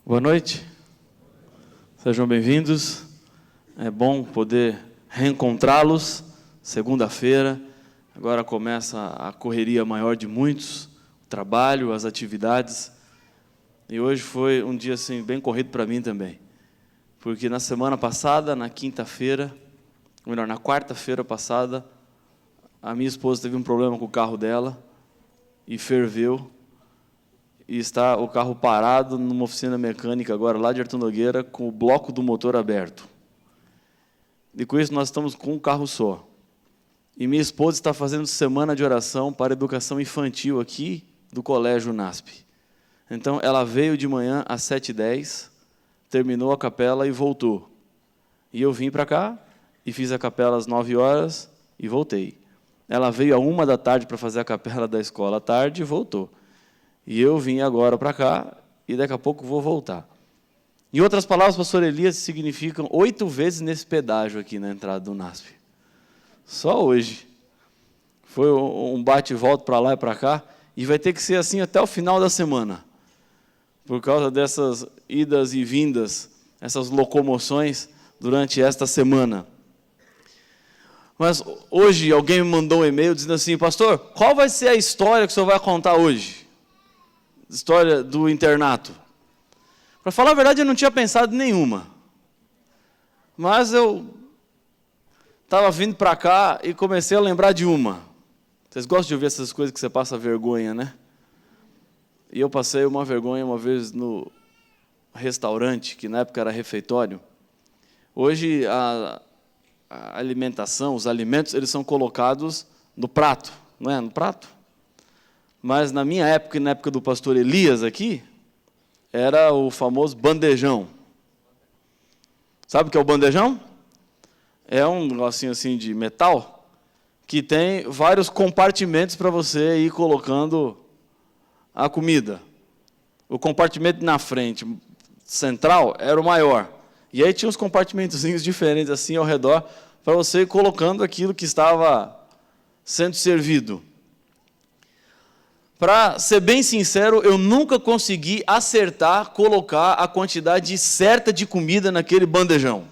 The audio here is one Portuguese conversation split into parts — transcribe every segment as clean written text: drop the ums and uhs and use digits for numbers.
Boa noite, sejam bem-vindos. É bom poder reencontrá-los. Segunda-feira, agora começa a correria maior de muitos, o trabalho, as atividades. E hoje foi um dia assim, bem corrido para mim também. Porque na semana passada, na quarta-feira passada, a minha esposa teve um problema com o carro dela e ferveu. E está o carro parado numa oficina mecânica agora, lá de Artur Nogueira, com o bloco do motor aberto. E com isso nós estamos com um carro só. E minha esposa está fazendo semana de oração para educação infantil aqui do Colégio NASP. Então, ela veio de manhã às 7h10, terminou a capela e voltou. E eu vim para cá e fiz a capela às 9h e voltei. Ela veio à 1h para fazer a capela da escola à tarde e voltou. E eu vim agora para cá e daqui a pouco vou voltar. Em outras palavras, pastor Elias, significam 8 vezes nesse pedágio aqui na entrada do NASP. Só hoje. Foi um bate e volta para lá e para cá, e vai ter que ser assim até o final da semana. Por causa dessas idas e vindas, essas locomoções durante esta semana. Mas hoje alguém me mandou um e-mail dizendo assim: pastor, qual vai ser a história que o senhor vai contar hoje? História do internato. Para falar a verdade, eu não tinha pensado em nenhuma. Mas eu estava vindo para cá e comecei a lembrar de uma. Vocês gostam de ouvir essas coisas que você passa vergonha, né? E eu passei uma vergonha uma vez no restaurante, que na época era refeitório. Hoje a alimentação, os alimentos, eles são colocados no prato, não é? No prato. Mas na minha época e na época do pastor Elias aqui, era o famoso bandejão. Sabe o que é o bandejão? É um negocinho assim de metal que tem vários compartimentos para você ir colocando a comida. O compartimento na frente, central, era o maior. E aí tinha uns compartimentozinhos diferentes assim ao redor para você ir colocando aquilo que estava sendo servido. Para ser bem sincero, eu nunca consegui acertar, colocar a quantidade certa de comida naquele bandejão.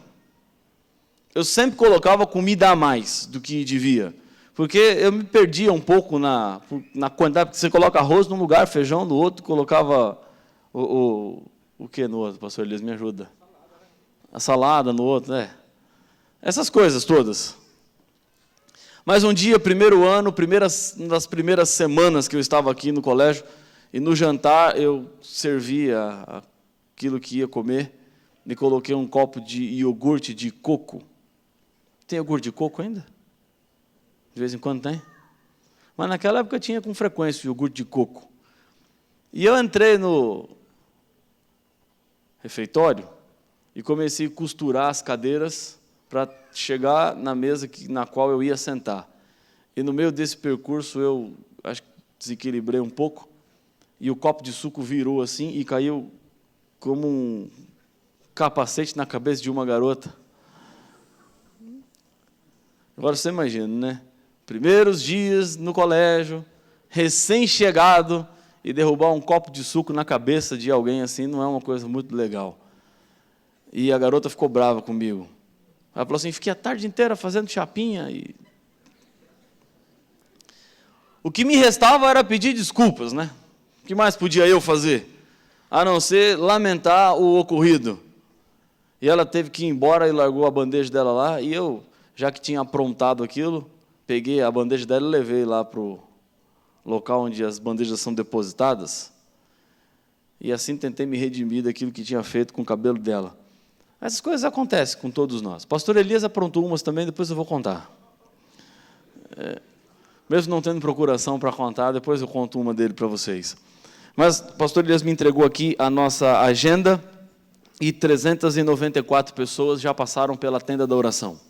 Eu sempre colocava comida a mais do que devia. Porque eu me perdia um pouco na quantidade, porque você coloca arroz num lugar, feijão no outro, colocava o que no outro, pastor Elias, me ajuda? A salada no outro, né? Essas coisas todas. Mas um dia, primeiro ano, uma das primeiras semanas que eu estava aqui no colégio, e no jantar eu servia aquilo que ia comer, e coloquei um copo de iogurte de coco. Tem iogurte de coco ainda? De vez em quando tem? Mas naquela época tinha com frequência o iogurte de coco. E eu entrei no refeitório e comecei a costurar as cadeiras para chegar na mesa na qual eu ia sentar. E no meio desse percurso eu acho que desequilibrei um pouco e o copo de suco virou assim e caiu como um capacete na cabeça de uma garota. Agora você imagina, né? Primeiros dias no colégio, recém-chegado, e derrubar um copo de suco na cabeça de alguém assim não é uma coisa muito legal. E a garota ficou brava comigo. Ela falou assim: fiquei a tarde inteira fazendo chapinha. O que me restava era pedir desculpas, né? O que mais podia eu fazer? A não ser lamentar o ocorrido. E ela teve que ir embora e largou a bandeja dela lá. E eu, já que tinha aprontado aquilo, peguei a bandeja dela e levei lá para o local onde as bandejas são depositadas. E assim tentei me redimir daquilo que tinha feito com o cabelo dela. Essas coisas acontecem com todos nós. Pastor Elias aprontou umas também, depois eu vou contar. Mesmo não tendo procuração para contar, depois eu conto uma dele para vocês. Mas o pastor Elias me entregou aqui a nossa agenda e 394 pessoas já passaram pela tenda da oração.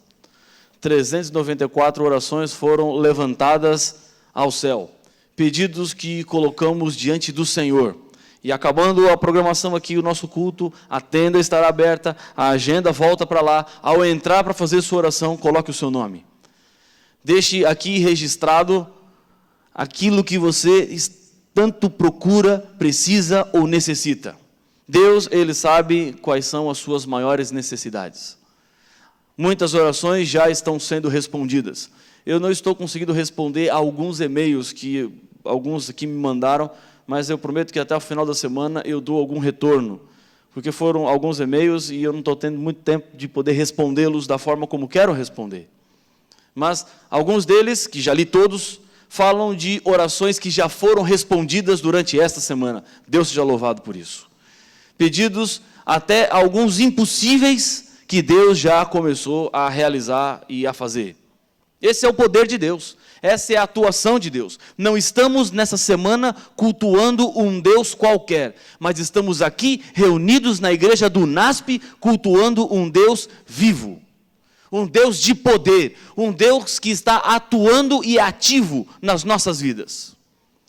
394 orações foram levantadas ao céu. Pedidos que colocamos diante do Senhor. E acabando a programação aqui, o nosso culto, a tenda estará aberta, a agenda volta para lá. Ao entrar para fazer sua oração, coloque o seu nome. Deixe aqui registrado aquilo que você tanto procura, precisa ou necessita. Deus, Ele sabe quais são as suas maiores necessidades. Muitas orações já estão sendo respondidas. Eu não estou conseguindo responder a alguns e-mails que alguns aqui me mandaram, mas eu prometo que até o final da semana eu dou algum retorno, porque foram alguns e-mails e eu não estou tendo muito tempo de poder respondê-los da forma como quero responder. Mas alguns deles, que já li todos, falam de orações que já foram respondidas durante esta semana. Deus seja louvado por isso. Pedidos até alguns impossíveis que Deus já começou a realizar e a fazer. Esse é o poder de Deus. Essa é a atuação de Deus. Não estamos nessa semana cultuando um Deus qualquer, mas estamos aqui reunidos na igreja do NASP cultuando um Deus vivo. Um Deus de poder, um Deus que está atuando e ativo nas nossas vidas.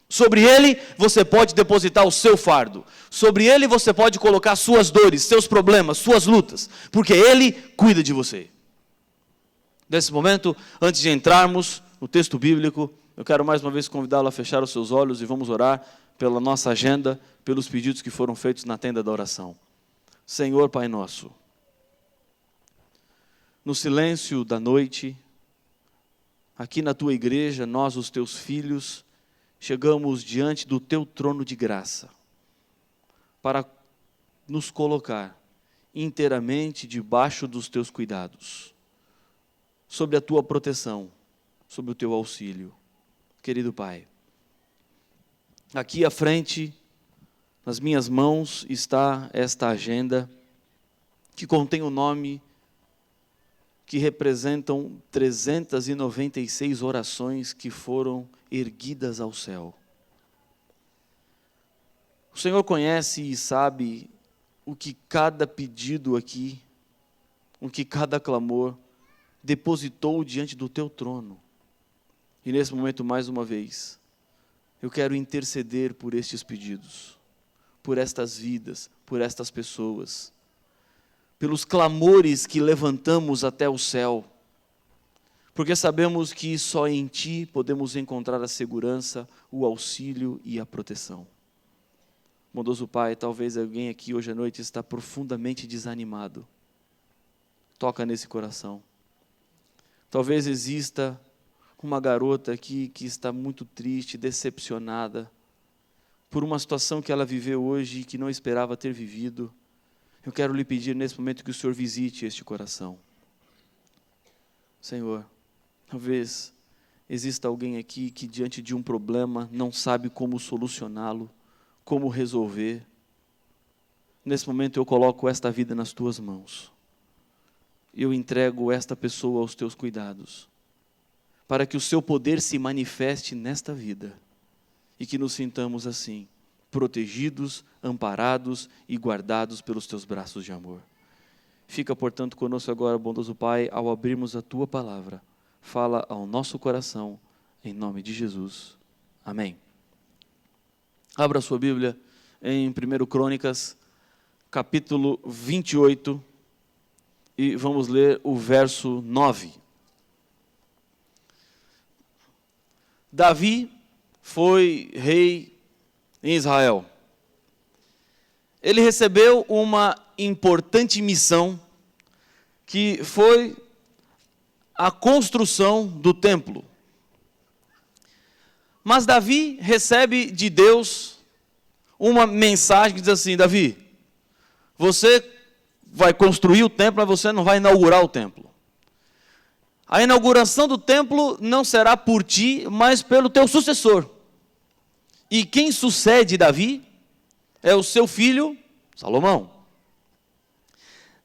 Sobre Ele você pode depositar o seu fardo. Sobre Ele você pode colocar suas dores, seus problemas, suas lutas, porque Ele cuida de você. Nesse momento, antes de entrarmos no texto bíblico, eu quero mais uma vez convidá-lo a fechar os seus olhos e vamos orar pela nossa agenda, pelos pedidos que foram feitos na tenda da oração. Senhor Pai nosso, no silêncio da noite, aqui na Tua igreja, nós, os Teus filhos, chegamos diante do Teu trono de graça, para nos colocar inteiramente debaixo dos Teus cuidados, sobre a Tua proteção, sobre o Teu auxílio. Querido Pai, aqui à frente, nas minhas mãos, está esta agenda, que contém o nome que representam 396 orações que foram erguidas ao céu. O Senhor conhece e sabe o que cada pedido aqui, o que cada clamor depositou diante do Teu trono. E nesse momento, mais uma vez, eu quero interceder por estes pedidos, por estas vidas, por estas pessoas, pelos clamores que levantamos até o céu, porque sabemos que só em Ti podemos encontrar a segurança, o auxílio e a proteção. Bondoso Pai, talvez alguém aqui hoje à noite está profundamente desanimado. Toca nesse coração. Talvez exista uma garota aqui que está muito triste, decepcionada, por uma situação que ela viveu hoje e que não esperava ter vivido. Eu quero lhe pedir nesse momento que o Senhor visite este coração. Senhor, talvez exista alguém aqui que diante de um problema não sabe como solucioná-lo, como resolver. Nesse momento eu coloco esta vida nas Tuas mãos. Eu entrego esta pessoa aos Teus cuidados, para que o Seu poder se manifeste nesta vida e que nos sintamos assim, protegidos, amparados e guardados pelos Teus braços de amor. Fica, portanto, conosco agora, bondoso Pai, ao abrirmos a Tua palavra. Fala ao nosso coração, em nome de Jesus. Amém. Abra a sua Bíblia em 1 Crônicas, capítulo 28, e vamos ler o verso 9. Davi foi rei em Israel. Ele recebeu uma importante missão, que foi a construção do templo. Mas Davi recebe de Deus uma mensagem que diz assim: Davi, você vai construir o templo, mas você não vai inaugurar o templo. A inauguração do templo não será por ti, mas pelo teu sucessor. E quem sucede Davi é o seu filho Salomão.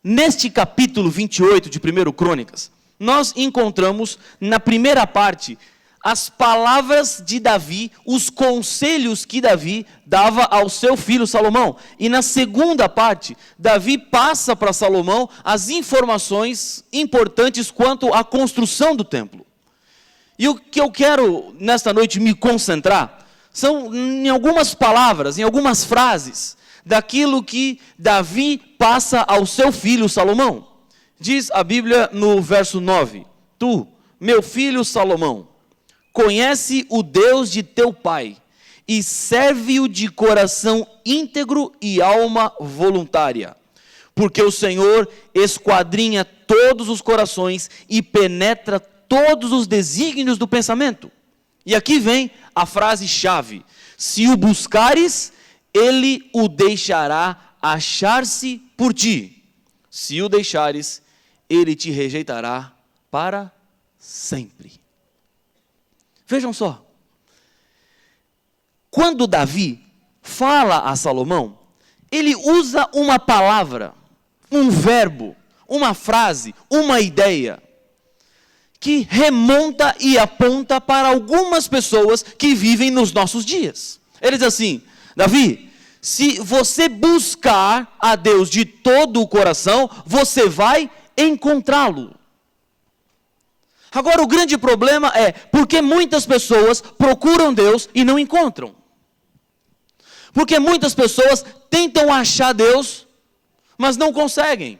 Neste capítulo 28 de 1 Crônicas, nós encontramos na primeira parte as palavras de Davi, os conselhos que Davi dava ao seu filho Salomão. E na segunda parte, Davi passa para Salomão as informações importantes quanto à construção do templo. E o que eu quero nesta noite me concentrar são em algumas palavras, em algumas frases daquilo que Davi passa ao seu filho Salomão. Diz a Bíblia no verso 9: Tu, meu filho Salomão, conhece o Deus de teu pai e serve-o de coração íntegro e alma voluntária. Porque o Senhor esquadrinha todos os corações e penetra todos os desígnios do pensamento. E aqui vem a frase-chave: se o buscares, ele o deixará achar-se por ti. Se o deixares, ele te rejeitará para sempre. Vejam só. Quando Davi fala a Salomão, ele usa uma palavra, um verbo, uma frase, uma ideia, que remonta e aponta para algumas pessoas que vivem nos nossos dias. Ele diz assim: Davi, se você buscar a Deus de todo o coração, você vai encontrá-lo. Agora, o grande problema é porque muitas pessoas procuram Deus e não encontram. Porque muitas pessoas tentam achar Deus, mas não conseguem.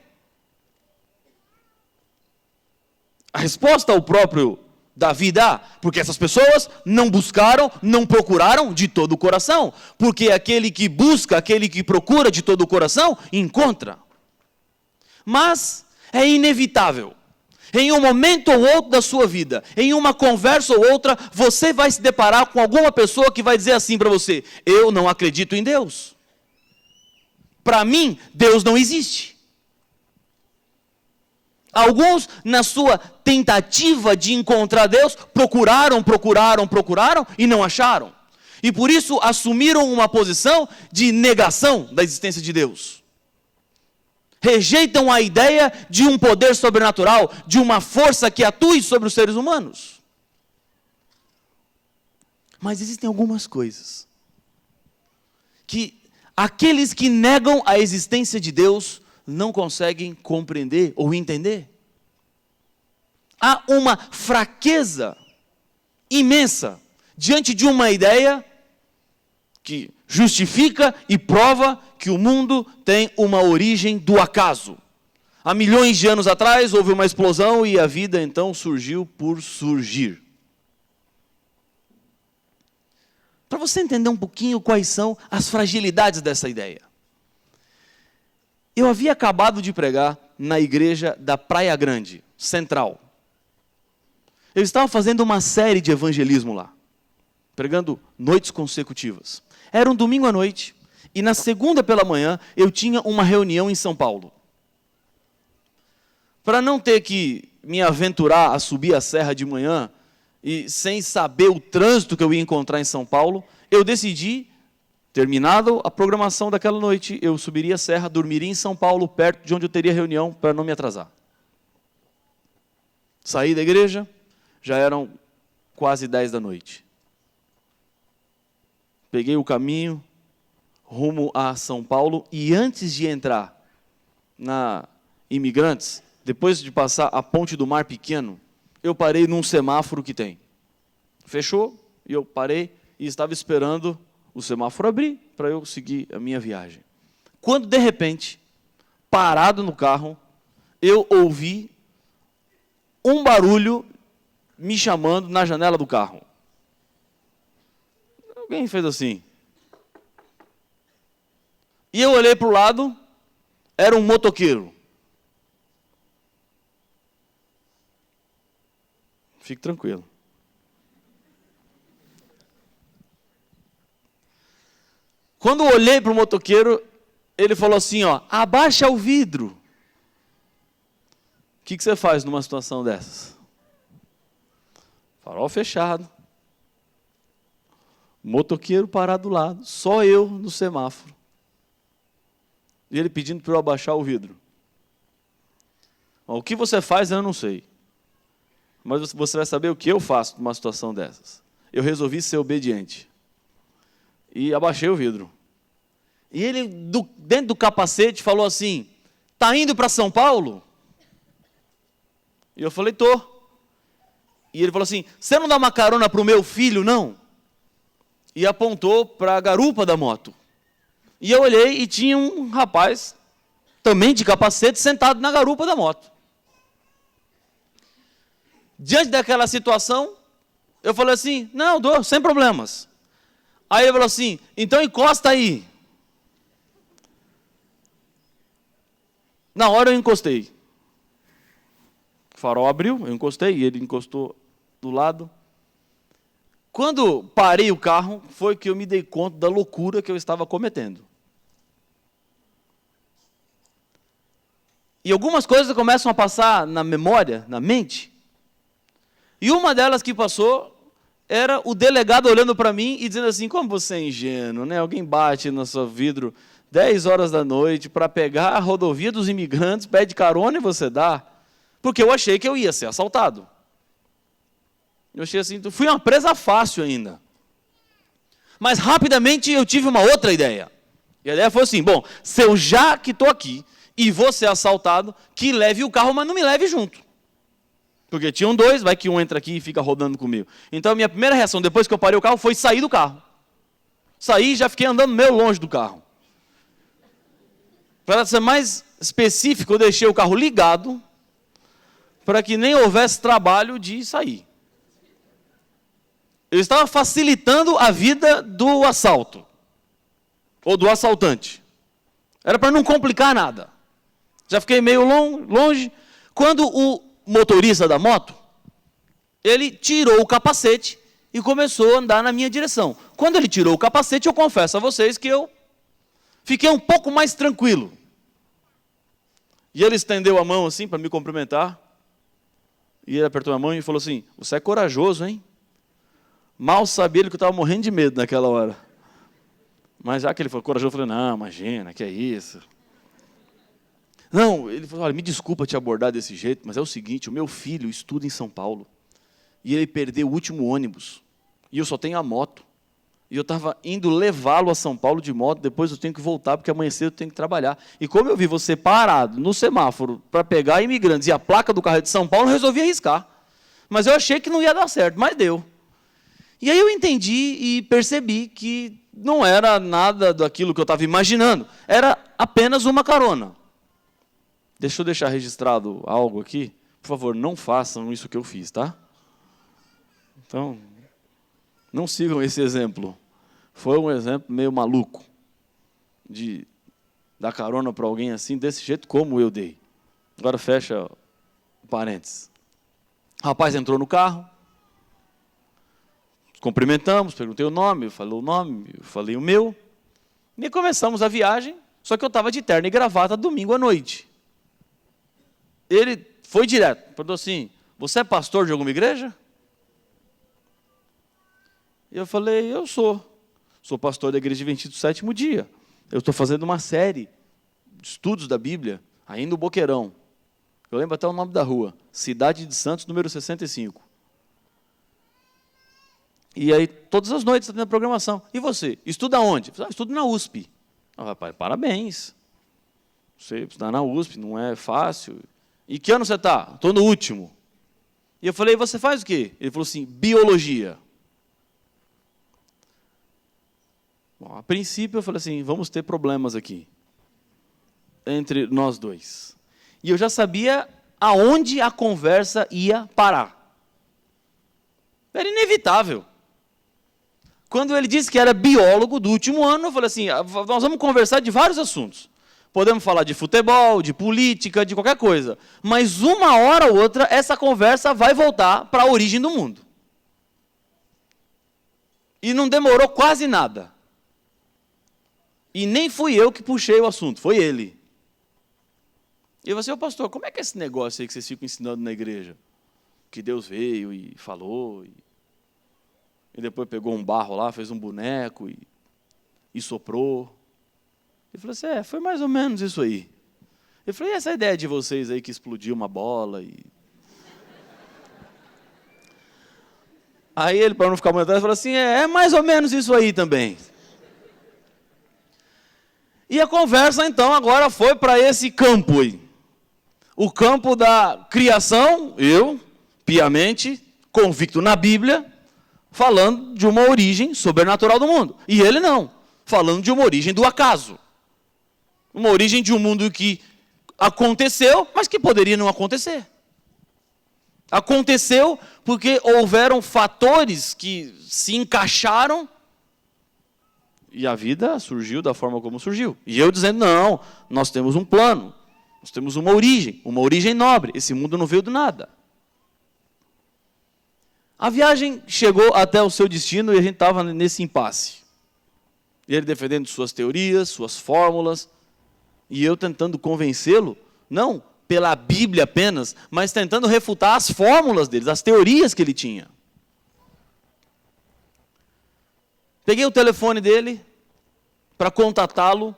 A resposta o próprio Davi dá, porque essas pessoas não buscaram, não procuraram de todo o coração. Porque aquele que busca, aquele que procura de todo o coração, encontra. Mas é inevitável. Em um momento ou outro da sua vida, em uma conversa ou outra, você vai se deparar com alguma pessoa que vai dizer assim para você: eu não acredito em Deus. Para mim, Deus não existe. Alguns, na sua tentativa de encontrar Deus, procuraram e não acharam. E por isso assumiram uma posição de negação da existência de Deus. Rejeitam a ideia de um poder sobrenatural, de uma força que atue sobre os seres humanos. Mas existem algumas coisas que aqueles que negam a existência de Deus não conseguem compreender ou entender. Há uma fraqueza imensa diante de uma ideia que justifica e prova que o mundo tem uma origem do acaso. Há milhões de anos atrás houve uma explosão e a vida então surgiu por surgir. Para você entender um pouquinho quais são as fragilidades dessa ideia. Eu havia acabado de pregar na igreja da Praia Grande, Central. Eu estava fazendo uma série de evangelismo lá, pregando noites consecutivas. Era um domingo à noite, e na segunda pela manhã eu tinha uma reunião em São Paulo. Para não ter que me aventurar a subir a serra de manhã, e sem saber o trânsito que eu ia encontrar em São Paulo, eu decidi, terminado a programação daquela noite, eu subiria a serra, dormiria em São Paulo, perto de onde eu teria reunião, para não me atrasar. Saí da igreja, já eram quase 10 da noite. Peguei o caminho rumo a São Paulo e antes de entrar na Imigrantes, depois de passar a Ponte do Mar Pequeno, eu parei num semáforo que tem. Fechou e eu parei e estava esperando o semáforo abrir para eu seguir a minha viagem. Quando, de repente, parado no carro, eu ouvi um barulho me chamando na janela do carro. Alguém fez assim. E eu olhei para o lado, era um motoqueiro. Fique tranquilo. Quando eu olhei para o motoqueiro, ele falou assim, ó, abaixa o vidro. O que você faz numa situação dessas? Farol fechado. Motoqueiro parado do lado, só eu no semáforo. E ele pedindo para eu abaixar o vidro. O que você faz, eu não sei. Mas você vai saber o que eu faço numa situação dessas. Eu resolvi ser obediente. E abaixei o vidro. E ele, dentro do capacete, falou assim, tá indo para São Paulo? E eu falei, tô. E ele falou assim, você não dá uma carona para o meu filho, não? E apontou para a garupa da moto. E eu olhei e tinha um rapaz, também de capacete, sentado na garupa da moto. Diante daquela situação, eu falei assim, não, dou, sem problemas. Aí ele falou assim, então encosta aí. Na hora eu encostei. O farol abriu, eu encostei, e ele encostou do lado. Quando parei o carro, foi que eu me dei conta da loucura que eu estava cometendo. E algumas coisas começam a passar na memória, na mente. E uma delas que passou era o delegado olhando para mim e dizendo assim, como você é ingênuo, né? Alguém bate no seu vidro 10 horas da noite para pegar a rodovia dos imigrantes, pede carona e você dá. Porque eu achei que eu ia ser assaltado. Eu achei assim, fui uma presa fácil ainda. Mas rapidamente eu tive uma outra ideia. E a ideia foi assim, bom, se eu já que estou aqui e vou ser assaltado, que leve o carro, mas não me leve junto. Porque tinham dois, vai que um entra aqui e fica rodando comigo. Então a minha primeira reação, depois que eu parei o carro, foi sair do carro. Saí e já fiquei andando meio longe do carro. Para ser mais específico, eu deixei o carro ligado, para que nem houvesse trabalho de sair. Eu estava facilitando a vida do assalto, ou do assaltante. Era para não complicar nada. Já fiquei meio longe. Quando o motorista da moto, ele tirou o capacete e começou a andar na minha direção. Quando ele tirou o capacete, eu confesso a vocês que eu fiquei um pouco mais tranquilo. E ele estendeu a mão assim para me cumprimentar. E ele apertou a mão e falou assim, você é corajoso, hein? Mal sabia ele que eu estava morrendo de medo naquela hora. Mas já que ele foi corajoso, eu falei, não, imagina, que é isso? Não, ele falou, olha, me desculpa te abordar desse jeito, mas é o seguinte, o meu filho estuda em São Paulo, e ele perdeu o último ônibus, e eu só tenho a moto, e eu estava indo levá-lo a São Paulo de moto, depois eu tenho que voltar, porque amanhã cedo eu tenho que trabalhar. E como eu vi você parado no semáforo para pegar imigrantes, e a placa do carro é de São Paulo, eu resolvi arriscar. Mas eu achei que não ia dar certo, mas deu. E aí eu entendi e percebi que não era nada daquilo que eu estava imaginando, era apenas uma carona. Deixa eu deixar registrado algo aqui. Por favor, não façam isso que eu fiz, tá? Então, não sigam esse exemplo. Foi um exemplo meio maluco de dar carona para alguém assim, desse jeito como eu dei. Agora fecha o parênteses. O rapaz entrou no carro, cumprimentamos, perguntei o nome, eu falei o nome, eu falei o meu, e começamos a viagem, só que eu estava de terno e gravata domingo à noite. Ele foi direto, perguntou assim, você é pastor de alguma igreja? E eu falei, eu sou pastor da igreja Adventista do Sétimo Dia. Eu estou fazendo uma série de estudos da Bíblia, aí no Boqueirão. Eu lembro até o nome da rua, Cidade de Santos, número 65. E aí, todas as noites, está tendo a programação. E você? Estuda onde? Eu falei, estudo na USP. Ah, rapaz, parabéns. Você estudar na USP não é fácil. E que ano você está? Estou no último. E eu falei, você faz o quê? Ele falou assim, biologia. Bom, a princípio eu falei assim, vamos ter problemas aqui, entre nós dois. E eu já sabia aonde a conversa ia parar. Era inevitável. Quando ele disse que era biólogo do último ano, eu falei assim, nós vamos conversar de vários assuntos. Podemos falar de futebol, de política, de qualquer coisa. Mas uma hora ou outra, essa conversa vai voltar para a origem do mundo. E não demorou quase nada. E nem fui eu que puxei o assunto, foi ele. E eu falei assim, ô pastor, como é que é esse negócio aí que vocês ficam ensinando na igreja? Que Deus veio e falou, e depois pegou um barro lá, fez um boneco e soprou. Ele falou assim, foi mais ou menos isso aí. Eu falei, e essa ideia de vocês aí que explodiu uma bola? Aí ele, para não ficar muito atrás, falou assim, é mais ou menos isso aí também. E a conversa, então, agora foi para esse campo aí. O campo da criação, eu, piamente, convicto na Bíblia, falando de uma origem sobrenatural do mundo. E ele não, falando de uma origem do acaso. Uma origem de um mundo que aconteceu, mas que poderia não acontecer. Aconteceu porque houveram fatores que se encaixaram E a vida surgiu da forma como surgiu. E eu dizendo, não, nós temos um plano, nós temos uma origem nobre. Esse mundo não veio do nada. A viagem chegou até o seu destino e a gente estava nesse impasse. Ele defendendo suas teorias, suas fórmulas, e eu tentando convencê-lo, não pela Bíblia apenas, mas tentando refutar as fórmulas deles, as teorias que ele tinha. Peguei o telefone dele para contatá-lo,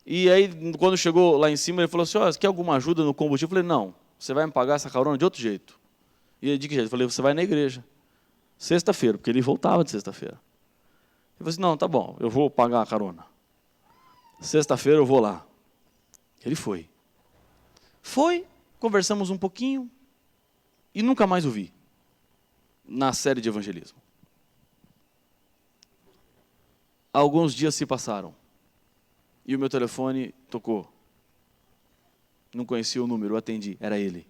e aí, quando chegou lá em cima, ele falou assim, você quer alguma ajuda no combustível? Eu falei, não, você vai me pagar essa carona de outro jeito. E ele, de que jeito? Eu falei, você vai na igreja. Sexta-feira, porque ele voltava de sexta-feira. Ele falou assim, não, tá bom, eu vou pagar a carona. Sexta-feira eu vou lá. Ele foi. Foi, conversamos um pouquinho, e nunca mais o vi na série de evangelismo. Alguns dias se passaram, e o meu telefone tocou. Não conhecia o número, eu atendi, era ele.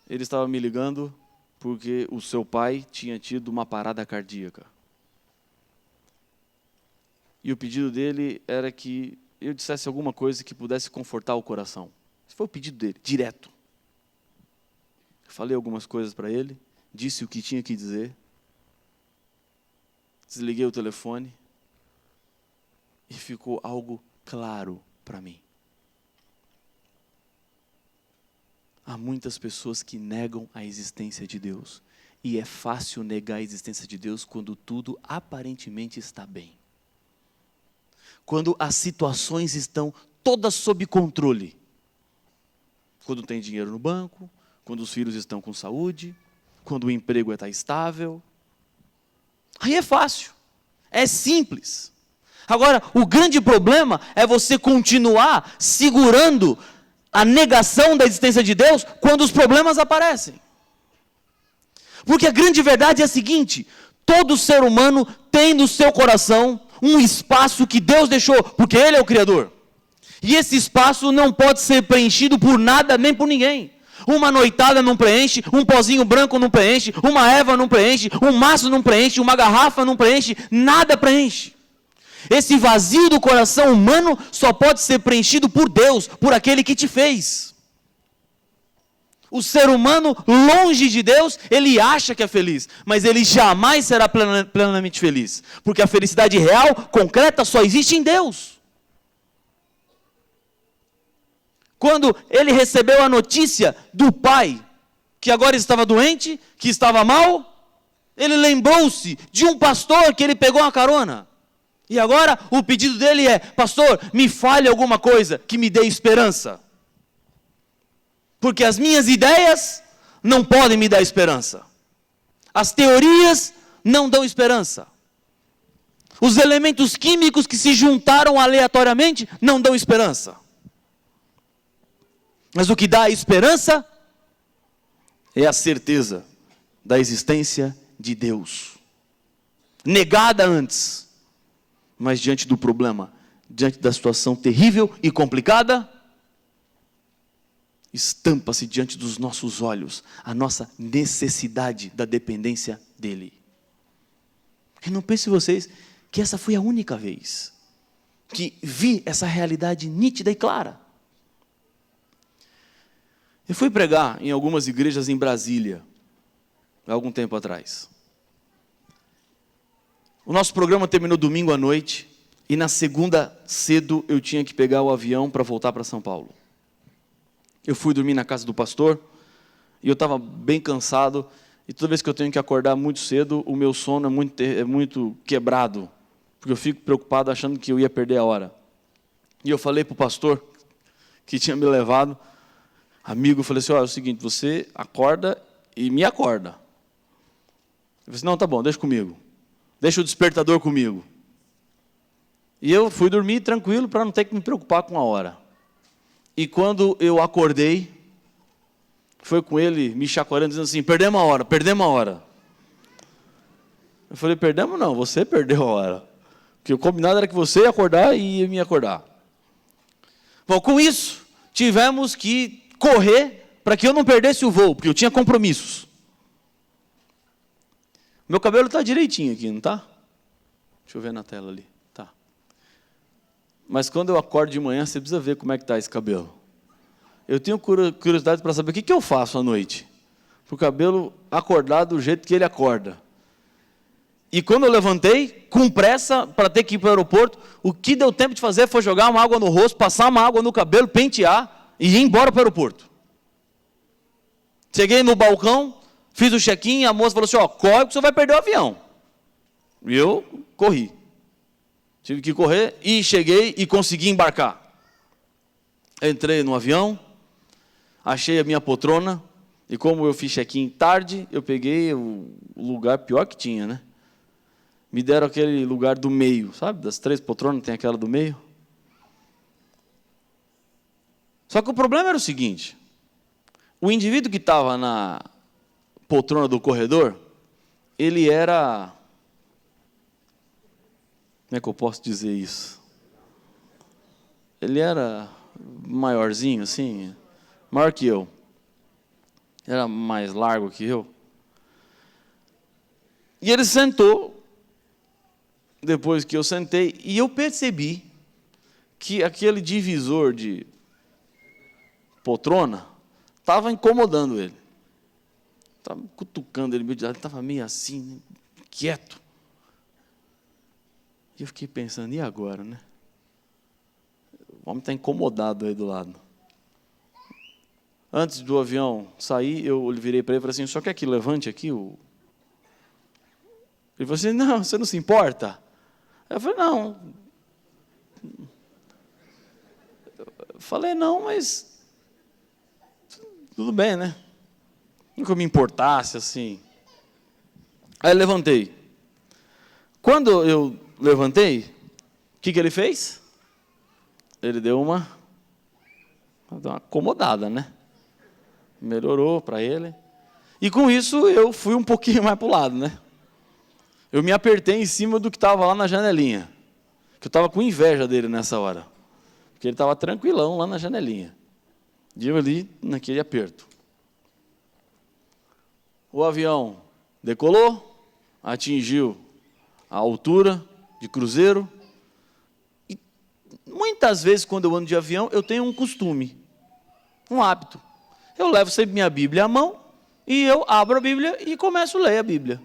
Ele estava me ligando porque o seu pai tinha tido uma parada cardíaca. E o pedido dele era que eu dissesse alguma coisa que pudesse confortar o coração. Esse foi o pedido dele, direto. Eu falei algumas coisas para ele, disse o que tinha que dizer, desliguei o telefone e ficou algo claro para mim. Há muitas pessoas que negam a existência de Deus. E é fácil negar a existência de Deus quando tudo aparentemente está bem. Quando as situações estão todas sob controle. Quando tem dinheiro no banco, quando os filhos estão com saúde, quando o emprego está estável. Aí é fácil, é simples. Agora, o grande problema é você continuar segurando a negação da existência de Deus quando os problemas aparecem. Porque a grande verdade é a seguinte, todo ser humano tem no seu coração um espaço que Deus deixou, porque Ele é o Criador. E esse espaço não pode ser preenchido por nada, nem por ninguém. Uma noitada não preenche, um pozinho branco não preenche, uma erva não preenche, um maço não preenche, uma garrafa não preenche, nada preenche. Esse vazio do coração humano só pode ser preenchido por Deus, por aquele que te fez. O ser humano, longe de Deus, ele acha que é feliz, mas ele jamais será plenamente feliz, porque a felicidade real, concreta, só existe em Deus. Quando ele recebeu a notícia do pai, que agora estava doente, que estava mal, ele lembrou-se de um pastor que ele pegou uma carona. E agora o pedido dele é, pastor, me fale alguma coisa que me dê esperança. Porque as minhas ideias não podem me dar esperança. As teorias não dão esperança. Os elementos químicos que se juntaram aleatoriamente não dão esperança. Mas o que dá esperança é a certeza da existência de Deus. Negada antes. Mas diante do problema, diante da situação terrível e complicada, estampa-se diante dos nossos olhos a nossa necessidade da dependência dEle. Eu não pense vocês que essa foi a única vez que vi essa realidade nítida e clara. Eu fui pregar em algumas igrejas em Brasília, há algum tempo atrás. O nosso programa terminou domingo à noite, e na segunda, cedo, eu tinha que pegar o avião para voltar para São Paulo. Eu fui dormir na casa do pastor, e eu estava bem cansado, e toda vez que eu tenho que acordar muito cedo, o meu sono é muito quebrado, porque eu fico preocupado achando que eu ia perder a hora. E eu falei para o pastor, que tinha me levado, amigo, eu falei assim, é o seguinte, você acorda e me acorda. Ele falou assim, não, tá bom, deixa comigo. Deixa o despertador comigo. E eu fui dormir tranquilo para não ter que me preocupar com a hora. E quando eu acordei, foi com ele me chacoalhando, dizendo assim, perdemos a hora. Eu falei, perdemos não, você perdeu a hora. Porque o combinado era que você ia acordar e ia me acordar. Bom, com isso, tivemos que correr para que eu não perdesse o voo, porque eu tinha compromissos. Meu cabelo está direitinho aqui, não está? Deixa eu ver na tela ali. Tá. Mas quando eu acordo de manhã, você precisa ver como é que está esse cabelo. Eu tenho curiosidade para saber o que eu faço à noite, para o cabelo acordar do jeito que ele acorda. E quando eu levantei, com pressa, para ter que ir para o aeroporto, o que deu tempo de fazer foi jogar uma água no rosto, passar uma água no cabelo, pentear e ir embora para o aeroporto. Cheguei no balcão, fiz o check-in, a moça falou assim, corre que você vai perder o avião. E eu corri. Tive que correr e cheguei e consegui embarcar. Entrei no avião, achei a minha poltrona, e como eu fiz check-in tarde, eu peguei o lugar pior que tinha, né? Me deram aquele lugar do meio, sabe? Das 3 poltronas, tem aquela do meio. Só que o problema era o seguinte, o indivíduo que estava na poltrona do corredor, ele era... Como é que eu posso dizer isso? Ele era maiorzinho, assim, maior que eu. Era mais largo que eu. E ele sentou, depois que eu sentei, e eu percebi que aquele divisor de poltrona estava incomodando ele. Estava cutucando ele, ele estava meio assim, quieto. E eu fiquei pensando, e agora, né? O homem está incomodado aí do lado. Antes do avião sair, eu virei para ele e falei assim, só quer que levante aqui o... Ele falou assim, não, você não se importa? Eu falei, não. Eu falei, não, mas... Tudo bem, né? Nunca me importasse, assim. Aí eu levantei. Quando eu levantei, o que ele fez? Ele deu uma acomodada, né? Melhorou para ele. E com isso eu fui um pouquinho mais para o lado, né? Eu me apertei em cima do que estava lá na janelinha. Que eu estava com inveja dele nessa hora. Porque ele estava tranquilão lá na janelinha. E eu ali naquele aperto. O avião decolou, atingiu a altura de cruzeiro. E muitas vezes, quando eu ando de avião, eu tenho um costume, um hábito. Eu levo sempre minha Bíblia à mão e eu abro a Bíblia e começo a ler a Bíblia.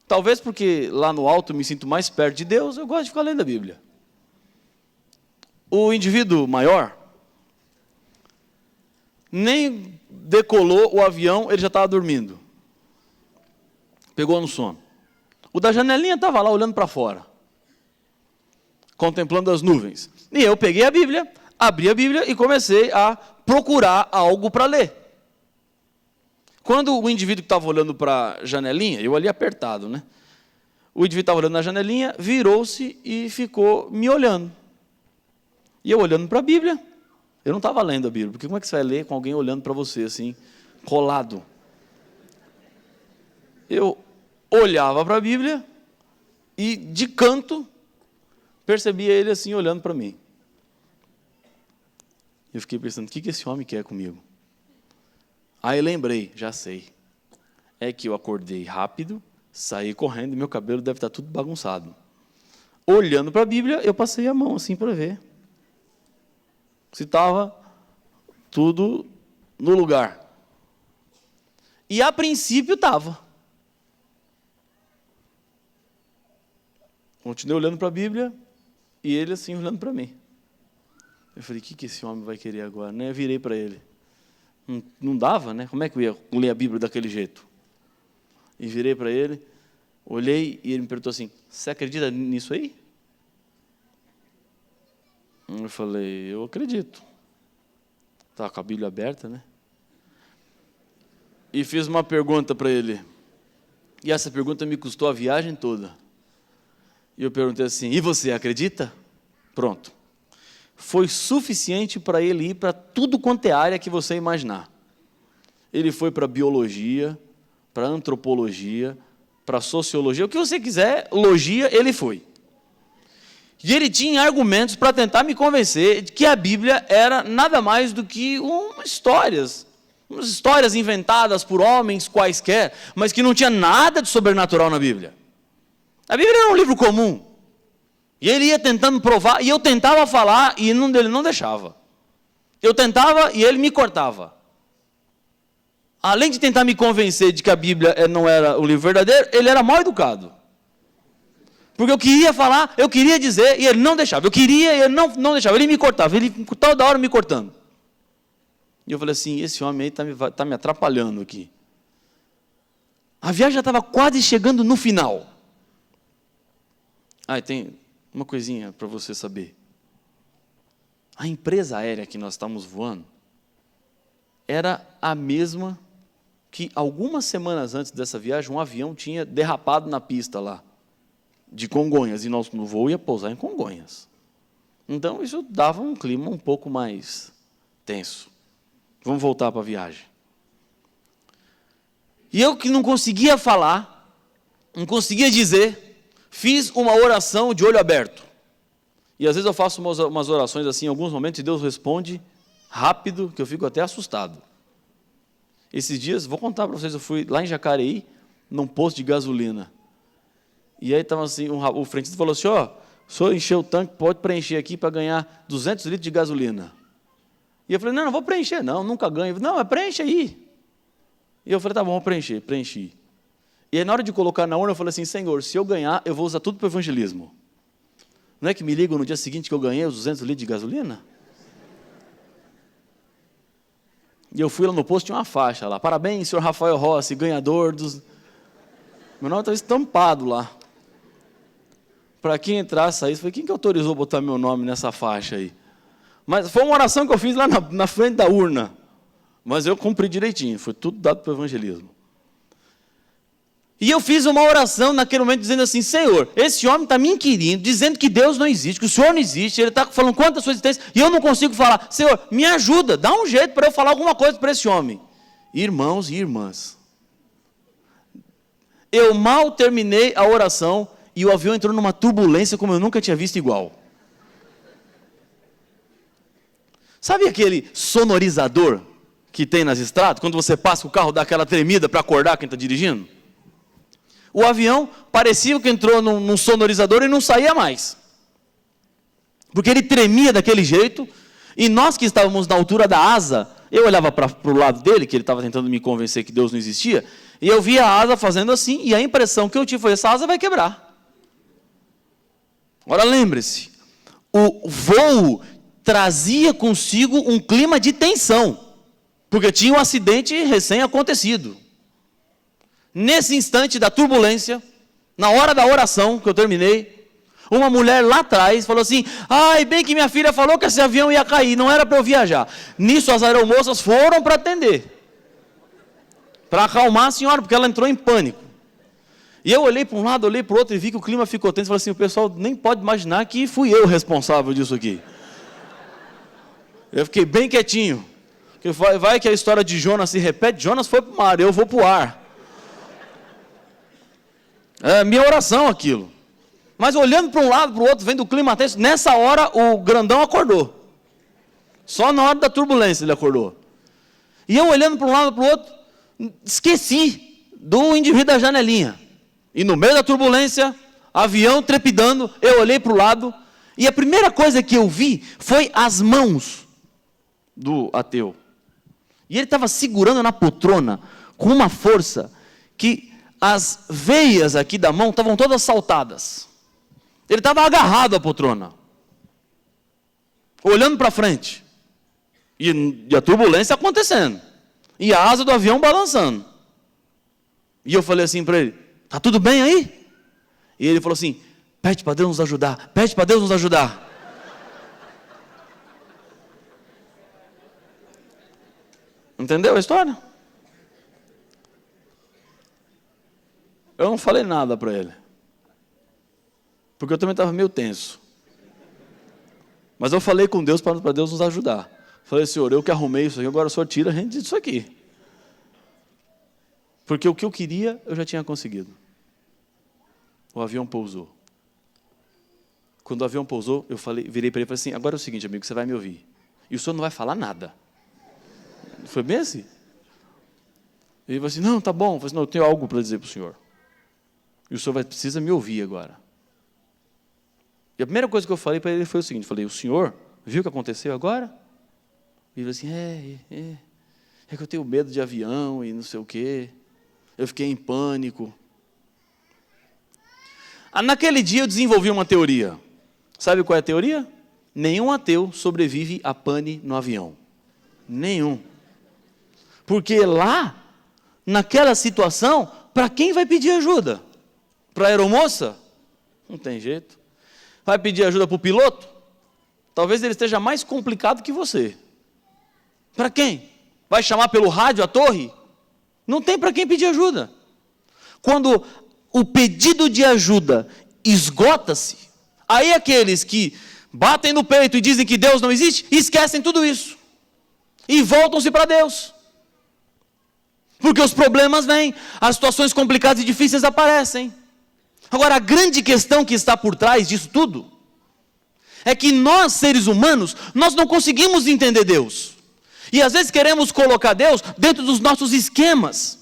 Talvez porque lá no alto eu me sinto mais perto de Deus, eu gosto de ficar lendo a Bíblia. O indivíduo maior nem decolou o avião, ele já estava dormindo. Pegou no sono. O da janelinha estava lá olhando para fora, contemplando as nuvens. E eu peguei a Bíblia, abri a Bíblia e comecei a procurar algo para ler. Quando o indivíduo que estava olhando para a janelinha, eu ali apertado, né? O indivíduo estava olhando na janelinha, virou-se e ficou me olhando. E eu olhando para a Bíblia, eu não estava lendo a Bíblia, porque como é que você vai ler com alguém olhando para você assim, colado? Eu olhava para a Bíblia e, de canto, percebia ele assim, olhando para mim. Eu fiquei pensando, o que esse homem quer comigo? Aí lembrei, já sei. É que eu acordei rápido, saí correndo e meu cabelo deve estar tudo bagunçado. Olhando para a Bíblia, eu passei a mão assim para ver se estava tudo no lugar. E a princípio estava. Continuei olhando para a Bíblia e ele assim olhando para mim. Eu falei, o que esse homem vai querer agora? Eu virei para ele. Não dava, né? Como é que eu ia ler a Bíblia daquele jeito? E virei para ele, olhei e ele me perguntou assim, você acredita nisso aí? Eu falei, eu acredito. Estava com a Bíblia aberta, né? E fiz uma pergunta para ele. E essa pergunta me custou a viagem toda. E eu perguntei assim, e você acredita? Pronto. Foi suficiente para ele ir para tudo quanto é área que você imaginar. Ele foi para biologia, para antropologia, para sociologia, o que você quiser, logia, ele foi. E ele tinha argumentos para tentar me convencer de que a Bíblia era nada mais do que umas histórias inventadas por homens quaisquer, mas que não tinha nada de sobrenatural na Bíblia. A Bíblia era um livro comum. E ele ia tentando provar, e eu tentava falar, e ele não deixava. Eu tentava e ele me cortava. Além de tentar me convencer de que a Bíblia não era o livro verdadeiro, ele era mal educado. Porque eu queria falar, eu queria dizer, e ele não deixava. Eu queria, e ele não deixava. Ele me cortava, ele toda hora me cortando. E eu falei assim, esse homem aí está me atrapalhando aqui. A viagem já estava quase chegando no final. E tem uma coisinha para você saber. A empresa aérea que nós estávamos voando era a mesma que algumas semanas antes dessa viagem, um avião tinha derrapado na pista lá, de Congonhas, e no voo ia pousar em Congonhas. Então, isso dava um clima um pouco mais tenso. Vamos voltar para a viagem. E eu que não conseguia falar, não conseguia dizer, fiz uma oração de olho aberto. E às vezes eu faço umas orações assim, em alguns momentos, e Deus responde rápido, que eu fico até assustado. Esses dias, vou contar para vocês, eu fui lá em Jacareí, num posto de gasolina. E aí estava assim, o frentista falou assim, o senhor encheu o tanque, pode preencher aqui para ganhar 200 litros de gasolina. E eu falei, não vou preencher, nunca ganho. Não, mas preenche aí. E eu falei, tá bom, vou preencher, preenchi. E aí na hora de colocar na urna, eu falei assim, Senhor, se eu ganhar, eu vou usar tudo para o evangelismo. Não é que me ligam no dia seguinte que eu ganhei os 200 litros de gasolina? E eu fui lá no posto, tinha uma faixa lá. Parabéns, senhor Rafael Rossi, ganhador dos... Meu nome estava estampado lá. Para quem entrar, sair, eu falei, quem que autorizou botar meu nome nessa faixa aí? Mas foi uma oração que eu fiz lá na frente da urna. Mas eu cumpri direitinho, foi tudo dado para o evangelismo. E eu fiz uma oração naquele momento dizendo assim, Senhor, esse homem está me inquirindo, dizendo que Deus não existe, que o Senhor não existe, ele está falando quanto a sua existência, e eu não consigo falar. Senhor, me ajuda, dá um jeito para eu falar alguma coisa para esse homem. Irmãos e irmãs, eu mal terminei a oração e o avião entrou numa turbulência como eu nunca tinha visto igual. Sabe aquele sonorizador que tem nas estradas, quando você passa o carro dá aquela tremida para acordar quem está dirigindo? O avião parecia que entrou num sonorizador e não saía mais. Porque ele tremia daquele jeito, e nós que estávamos na altura da asa, eu olhava para o lado dele, que ele estava tentando me convencer que Deus não existia, e eu via a asa fazendo assim, e a impressão que eu tive foi, essa asa vai quebrar. Agora lembre-se, o voo trazia consigo um clima de tensão, porque tinha um acidente recém-acontecido. Nesse instante da turbulência, na hora da oração que eu terminei, uma mulher lá atrás falou assim, bem que minha filha falou que esse avião ia cair, não era para eu viajar. Nisso as aeromoças foram para atender, para acalmar a senhora, porque ela entrou em pânico. E eu olhei para um lado, olhei para o outro e vi que o clima ficou tenso. Falei assim, o pessoal nem pode imaginar que fui eu o responsável disso aqui. Eu fiquei bem quietinho. Porque vai que a história de Jonas se repete, Jonas foi para o mar, eu vou para o ar. É minha oração aquilo. Mas olhando para um lado, para o outro, vendo o clima tenso, nessa hora o grandão acordou. Só na hora da turbulência ele acordou. E eu olhando para um lado, para o outro, esqueci do indivíduo da janelinha. E no meio da turbulência, avião trepidando, eu olhei para o lado, e a primeira coisa que eu vi foi as mãos do ateu. E ele estava segurando na poltrona com uma força que as veias aqui da mão estavam todas saltadas. Ele estava agarrado à poltrona, olhando para frente. E a turbulência acontecendo. E a asa do avião balançando. E eu falei assim para ele, está tudo bem aí? E ele falou assim, pede para Deus nos ajudar, pede para Deus nos ajudar. Entendeu a história? Eu não falei nada para ele. Porque eu também estava meio tenso. Mas eu falei com Deus para Deus nos ajudar. Falei, Senhor, eu que arrumei isso aqui, agora o Senhor tira a gente disso aqui. Porque o que eu queria, eu já tinha conseguido. O avião pousou. Quando o avião pousou, virei para ele e falei assim, agora é o seguinte, amigo, você vai me ouvir. E o senhor não vai falar nada. Foi bem assim. Ele falou assim, não, tá bom. Eu falei assim, não, eu tenho algo para dizer para o senhor. E o senhor precisa me ouvir agora. E a primeira coisa que eu falei para ele foi o seguinte, falei, o senhor viu o que aconteceu agora? E ele falou assim, é que eu tenho medo de avião e não sei o quê. Eu fiquei em pânico. Naquele dia eu desenvolvi uma teoria. Sabe qual é a teoria? Nenhum ateu sobrevive a pane no avião. Nenhum. Porque lá, naquela situação, para quem vai pedir ajuda? Para a aeromoça? Não tem jeito. Vai pedir ajuda para o piloto? Talvez ele esteja mais complicado que você. Para quem? Vai chamar pelo rádio a torre? Não tem para quem pedir ajuda. Quando o pedido de ajuda esgota-se, aí aqueles que batem no peito e dizem que Deus não existe, esquecem tudo isso. E voltam-se para Deus. Porque os problemas vêm, as situações complicadas e difíceis aparecem. Agora, a grande questão que está por trás disso tudo, é que nós, seres humanos, nós não conseguimos entender Deus. E às vezes queremos colocar Deus dentro dos nossos esquemas.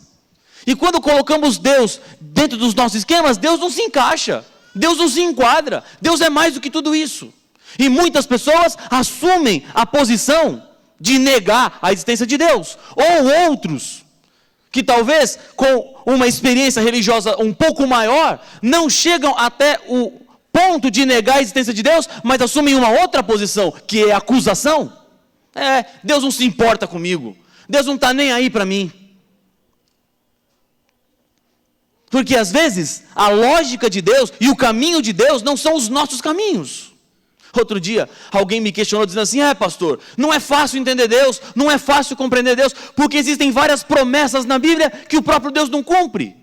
E quando colocamos Deus dentro dos nossos esquemas, Deus não se encaixa. Deus não se enquadra. Deus é mais do que tudo isso. E muitas pessoas assumem a posição de negar a existência de Deus. Ou outros, que talvez com uma experiência religiosa um pouco maior, não chegam até o ponto de negar a existência de Deus, mas assumem uma outra posição, que é a acusação. Deus não se importa comigo. Deus não está nem aí para mim. Porque às vezes a lógica de Deus e o caminho de Deus não são os nossos caminhos. Outro dia, alguém me questionou dizendo assim, pastor, não é fácil entender Deus, não é fácil compreender Deus, porque existem várias promessas na Bíblia que o próprio Deus não cumpre.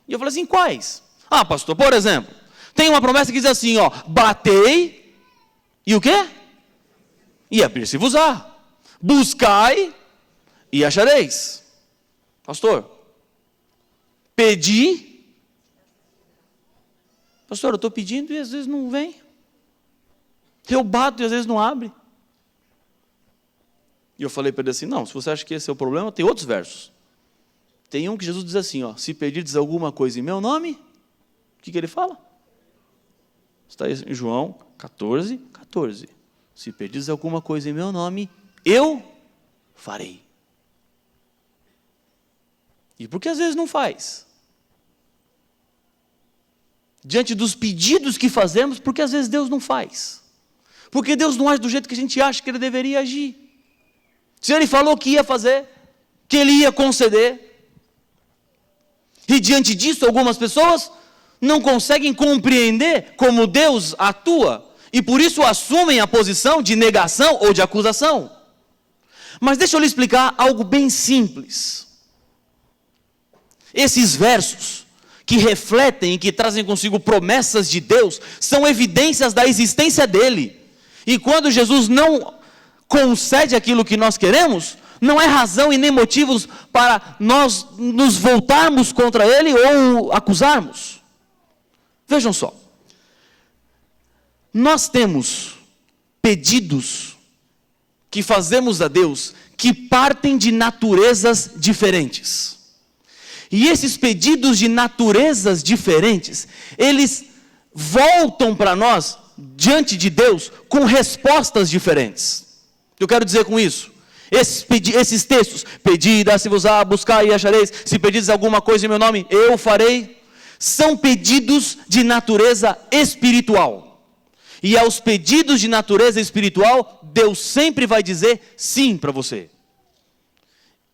E eu falei assim, quais? Pastor, por exemplo, tem uma promessa que diz assim, batei, e o quê? E abrir-se-vos-á. Buscai, e achareis. Pastor, pedi, pastor, eu estou pedindo e às vezes não vem. Eu bato e às vezes não abre. E eu falei para ele assim, não, se você acha que esse é o problema, tem outros versos. Tem um que Jesus diz assim, se pedirdes alguma coisa em meu nome, o que ele fala? Está em João 14, 14. Se pedirdes alguma coisa em meu nome, eu farei. E por que às vezes não faz? Diante dos pedidos que fazemos, porque às vezes Deus não faz. Porque Deus não age do jeito que a gente acha que Ele deveria agir. Se Ele falou que ia fazer, que Ele ia conceder. E diante disso, algumas pessoas não conseguem compreender como Deus atua. E por isso assumem a posição de negação ou de acusação. Mas deixa eu lhe explicar algo bem simples. Esses versos que refletem e que trazem consigo promessas de Deus, são evidências da existência dEle. E quando Jesus não concede aquilo que nós queremos, não é razão e nem motivos para nós nos voltarmos contra Ele ou acusarmos. Vejam só. Nós temos pedidos que fazemos a Deus que partem de naturezas diferentes. E esses pedidos de naturezas diferentes, eles voltam para nós, diante de Deus, com respostas diferentes. Eu quero dizer com isso, esses textos, pedi, dá-se-vos-á, buscar e achareis, se pedires alguma coisa em meu nome, eu farei, são pedidos de natureza espiritual. E aos pedidos de natureza espiritual, Deus sempre vai dizer sim para você.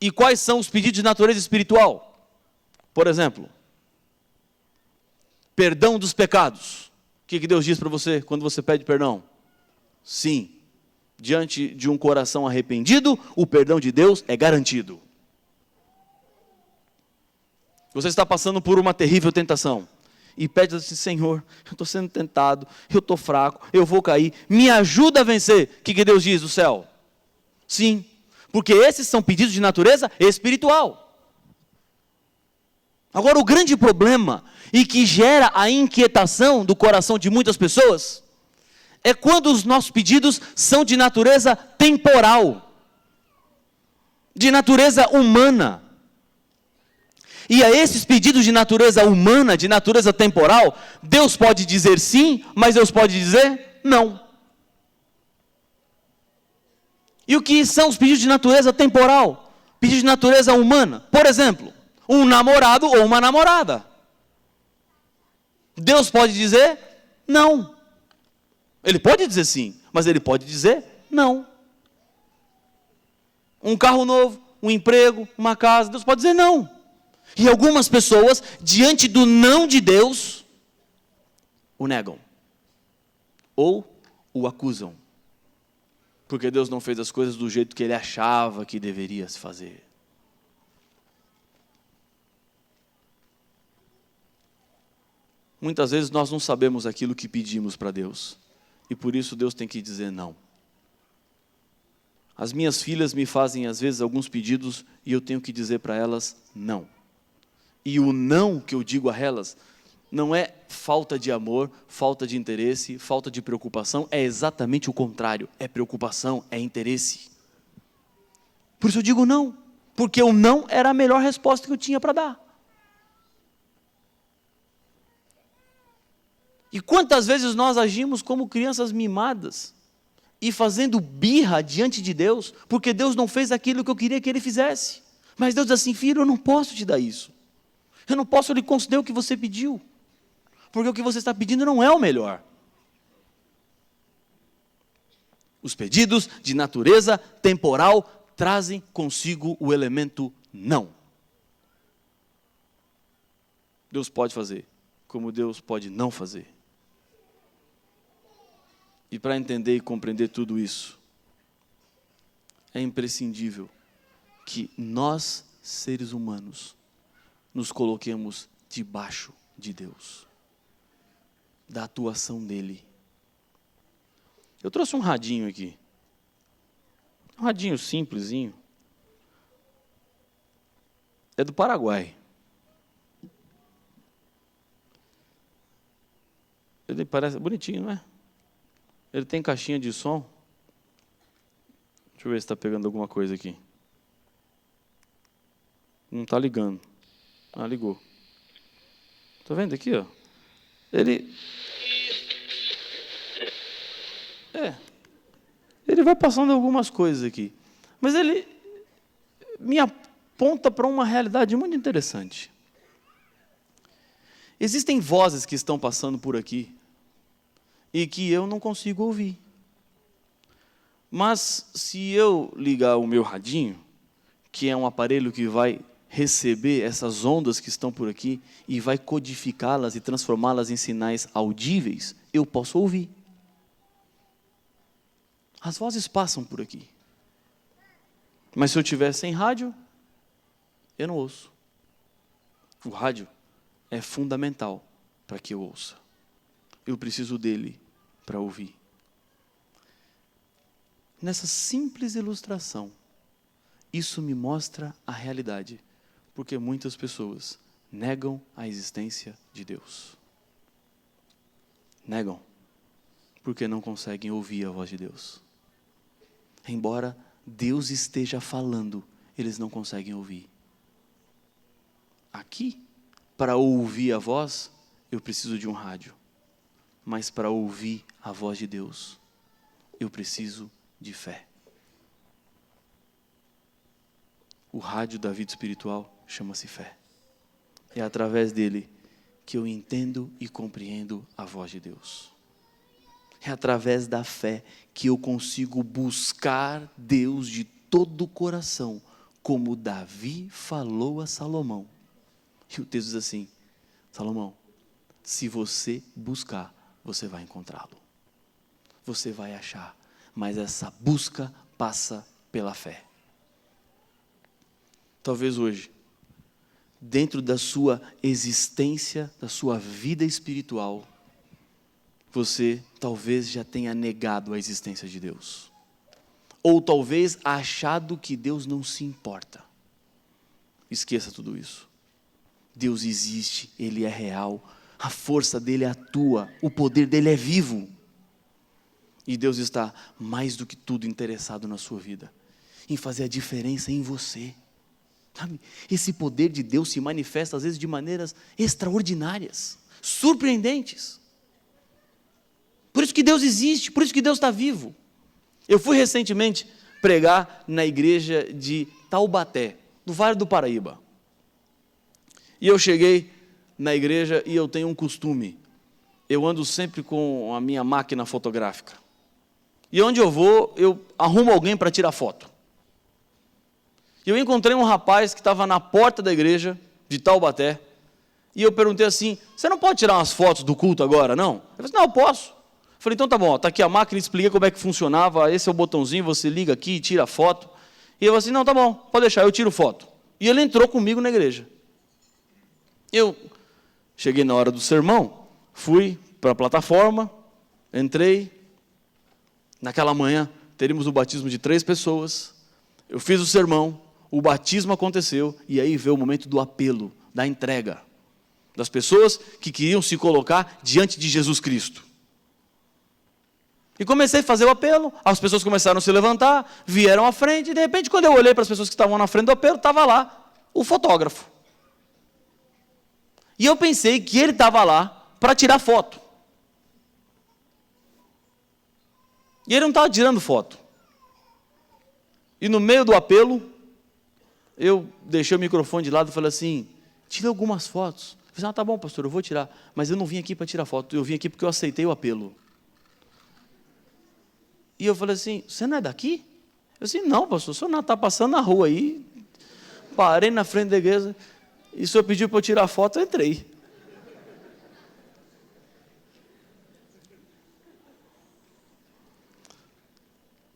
E quais são os pedidos de natureza espiritual? Por exemplo, perdão dos pecados. O que Deus diz para você quando você pede perdão? Sim. Diante de um coração arrependido, o perdão de Deus é garantido. Você está passando por uma terrível tentação. E pede assim, Senhor, eu estou sendo tentado, eu estou fraco, eu vou cair, me ajuda a vencer. O que Deus diz do céu? Sim, porque esses são pedidos de natureza espiritual. Agora o grande problema, e que gera a inquietação do coração de muitas pessoas, é quando os nossos pedidos são de natureza temporal, de natureza humana. E a esses pedidos de natureza humana, de natureza temporal, Deus pode dizer sim, mas Deus pode dizer não. E o que são os pedidos de natureza temporal? Pedidos de natureza humana. Por exemplo, um namorado ou uma namorada. Deus pode dizer não. Ele pode dizer sim, mas ele pode dizer não. Um carro novo, um emprego, uma casa, Deus pode dizer não. E algumas pessoas, diante do não de Deus, o negam. Ou o acusam. Porque Deus não fez as coisas do jeito que ele achava que deveria se fazer. Muitas vezes nós não sabemos aquilo que pedimos para Deus. E por isso Deus tem que dizer não. As minhas filhas me fazem às vezes alguns pedidos e eu tenho que dizer para elas não. E o não que eu digo a elas não é falta de amor, falta de interesse, falta de preocupação, é exatamente o contrário, é preocupação, é interesse. Por isso eu digo não, porque o não era a melhor resposta que eu tinha para dar. E quantas vezes nós agimos como crianças mimadas e fazendo birra diante de Deus, porque Deus não fez aquilo que eu queria que Ele fizesse. Mas Deus diz assim, filho, eu não posso te dar isso. Eu não posso lhe conceder o que você pediu, porque o que você está pedindo não é o melhor. Os pedidos de natureza temporal trazem consigo o elemento não. Deus pode fazer, como Deus pode não fazer. E para entender e compreender tudo isso, é imprescindível que nós, seres humanos, nos coloquemos debaixo de Deus, da atuação dEle. Eu trouxe um radinho aqui, um radinho simplesinho, é do Paraguai. Ele parece bonitinho, não é? Ele tem caixinha de som. Deixa eu ver se está pegando alguma coisa aqui. Não está ligando. Ah, ligou. Está vendo aqui, ó? Ele vai passando algumas coisas aqui. Mas ele me aponta para uma realidade muito interessante. Existem vozes que estão passando por aqui e que eu não consigo ouvir. Mas se eu ligar o meu radinho, que é um aparelho que vai receber essas ondas que estão por aqui e vai codificá-las e transformá-las em sinais audíveis, eu posso ouvir. As vozes passam por aqui. Mas se eu estiver sem rádio, eu não ouço. O rádio é fundamental para que eu ouça. Eu preciso dele para ouvir. Nessa simples ilustração, isso me mostra a realidade, porque muitas pessoas negam a existência de Deus. Negam, porque não conseguem ouvir a voz de Deus. Embora Deus esteja falando, eles não conseguem ouvir. Aqui, para ouvir a voz, eu preciso de um rádio. Mas para ouvir a voz de Deus, eu preciso de fé. O rádio da vida espiritual chama-se fé. É através dele que eu entendo e compreendo a voz de Deus. É através da fé que eu consigo buscar Deus de todo o coração, como Davi falou a Salomão. E o texto diz assim, Salomão, se você buscar, você vai encontrá-lo. Você vai achar, mas essa busca passa pela fé. Talvez hoje, dentro da sua existência, da sua vida espiritual, você talvez já tenha negado a existência de Deus. Ou talvez achado que Deus não se importa. Esqueça tudo isso. Deus existe, Ele é real, a força dEle atua, o poder dEle é vivo. E Deus está mais do que tudo interessado na sua vida, em fazer a diferença em você. Sabe? Esse poder de Deus se manifesta às vezes de maneiras extraordinárias, surpreendentes. Por isso que Deus existe, por isso que Deus está vivo. Eu fui recentemente pregar na igreja de Taubaté, no Vale do Paraíba. E eu cheguei na igreja e eu tenho um costume. Eu ando sempre com a minha máquina fotográfica. E onde eu vou, eu arrumo alguém para tirar foto. E eu encontrei um rapaz que estava na porta da igreja de Taubaté. E eu perguntei assim, você não pode tirar umas fotos do culto agora, não? Ele falou assim, não, eu posso. Eu falei, então tá bom, está aqui a máquina, expliquei como é que funcionava, esse é o botãozinho, você liga aqui e tira a foto. E eu falei assim, não, tá bom, pode deixar, eu tiro foto. E ele entrou comigo na igreja. Eu cheguei na hora do sermão, fui para a plataforma, entrei. Naquela manhã, teríamos o batismo de 3 pessoas. Eu fiz o sermão, o batismo aconteceu, e aí veio o momento do apelo, da entrega. Das pessoas que queriam se colocar diante de Jesus Cristo. E comecei a fazer o apelo, as pessoas começaram a se levantar, vieram à frente, e de repente, quando eu olhei para as pessoas que estavam na frente do apelo, estava lá o fotógrafo. E eu pensei que ele estava lá para tirar foto. E ele não estava tirando foto. E no meio do apelo, eu deixei o microfone de lado e falei assim, tira algumas fotos. Eu falei, tá bom, pastor, eu vou tirar. Mas eu não vim aqui para tirar foto, eu vim aqui porque eu aceitei o apelo. E eu falei assim, você não é daqui? Eu disse, não, pastor, o senhor não está passando na rua aí. Parei na frente da igreja, e o senhor pediu para eu tirar foto, eu entrei.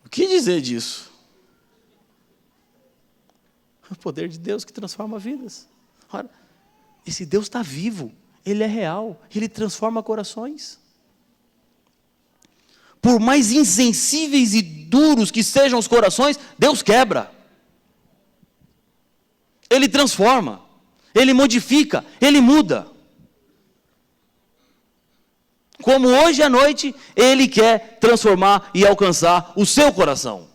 O que dizer disso? O poder de Deus que transforma vidas. Ora, esse Deus está vivo, Ele é real, Ele transforma corações. Por mais insensíveis e duros que sejam os corações, Deus quebra. Ele transforma, Ele modifica, Ele muda. Como hoje à noite, Ele quer transformar e alcançar o seu coração.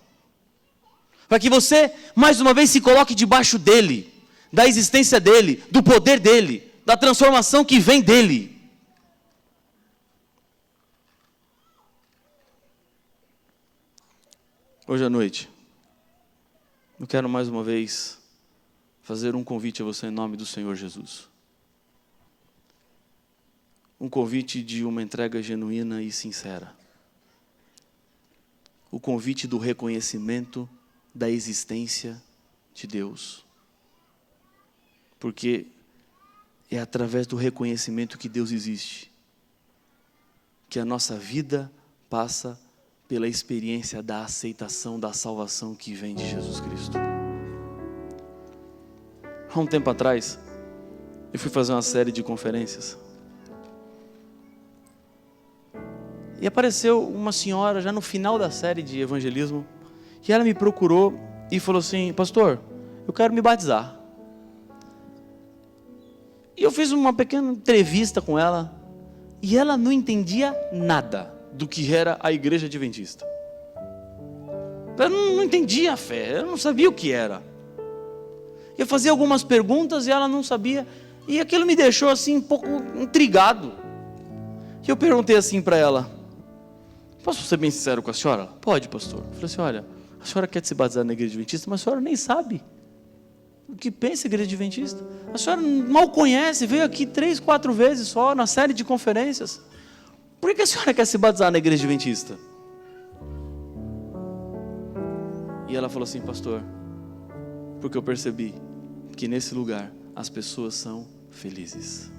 Para que você, mais uma vez, se coloque debaixo dEle, da existência dEle, do poder dEle, da transformação que vem dEle. Hoje à noite, eu quero mais uma vez fazer um convite a você em nome do Senhor Jesus. Um convite de uma entrega genuína e sincera. O convite do reconhecimento da existência de Deus. Porque é através do reconhecimento que Deus existe, que a nossa vida passa pela experiência da aceitação da salvação que vem de Jesus Cristo. Há um tempo atrás, eu fui fazer uma série de conferências. E apareceu uma senhora, já no final da série de evangelismo, que ela me procurou e falou assim, pastor, eu quero me batizar. E eu fiz uma pequena entrevista com ela, e ela não entendia nada do que era a igreja adventista. Eu não entendia a fé, eu não sabia o que era. Eu fazia algumas perguntas e ela não sabia, e aquilo me deixou assim um pouco intrigado. E eu perguntei assim para ela, posso ser bem sincero com a senhora? Pode, pastor. Eu falei assim, olha, a senhora quer se batizar na igreja adventista, mas a senhora nem sabe o que pensa a igreja adventista. A senhora mal conhece, veio aqui 3, 4 vezes só, na série de conferências. Por que a senhora quer se batizar na igreja adventista? E ela falou assim, pastor, porque eu percebi que nesse lugar as pessoas são felizes.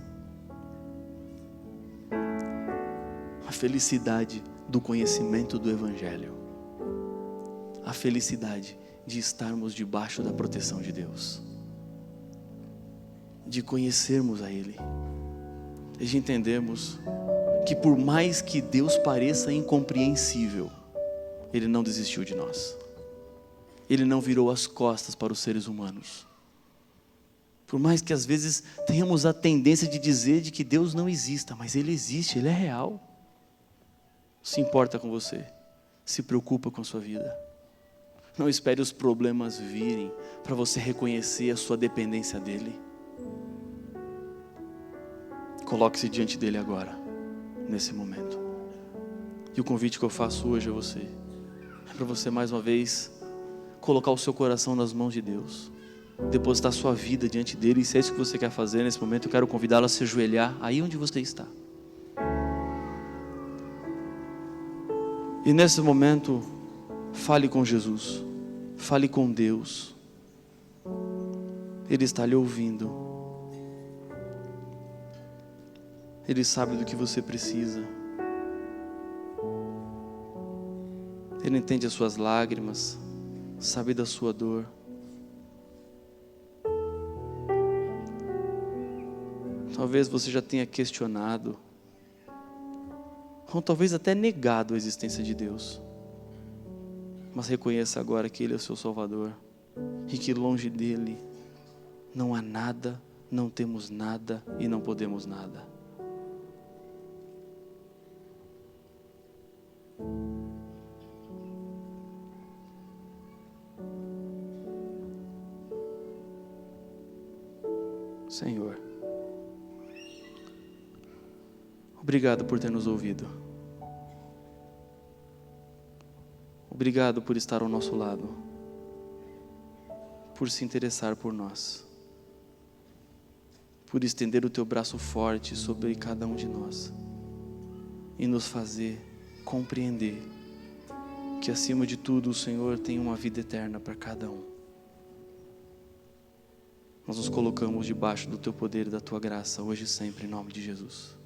A felicidade do conhecimento do Evangelho. A felicidade de estarmos debaixo da proteção de Deus. De conhecermos a Ele. E de entendermos que por mais que Deus pareça incompreensível, Ele não desistiu de nós. Ele não virou as costas para os seres humanos. Por mais que às vezes tenhamos a tendência de dizer de que Deus não exista, mas Ele existe, Ele é real. Se importa com você, se preocupa com a sua vida. Não espere os problemas virem para você reconhecer a sua dependência dEle. Coloque-se diante dEle agora, nesse momento. E o convite que eu faço hoje a você é para você mais uma vez colocar o seu coração nas mãos de Deus, depositar sua vida diante dEle. E se é isso que você quer fazer nesse momento, eu quero convidá-lo a se ajoelhar aí onde você está. E nesse momento, fale com Jesus, fale com Deus. Ele está lhe ouvindo. Ele sabe do que você precisa. Ele entende as suas lágrimas, sabe da sua dor. Talvez você já tenha questionado, ou talvez até negado a existência de Deus. Mas reconheça agora que Ele é o seu Salvador e que longe dEle não há nada, não temos nada e não podemos nada. Senhor, obrigado por ter nos ouvido. Obrigado por estar ao nosso lado, por se interessar por nós, por estender o teu braço forte sobre cada um de nós e nos fazer compreender que acima de tudo o Senhor tem uma vida eterna para cada um. Nós nos colocamos debaixo do teu poder e da tua graça, hoje e sempre, em nome de Jesus.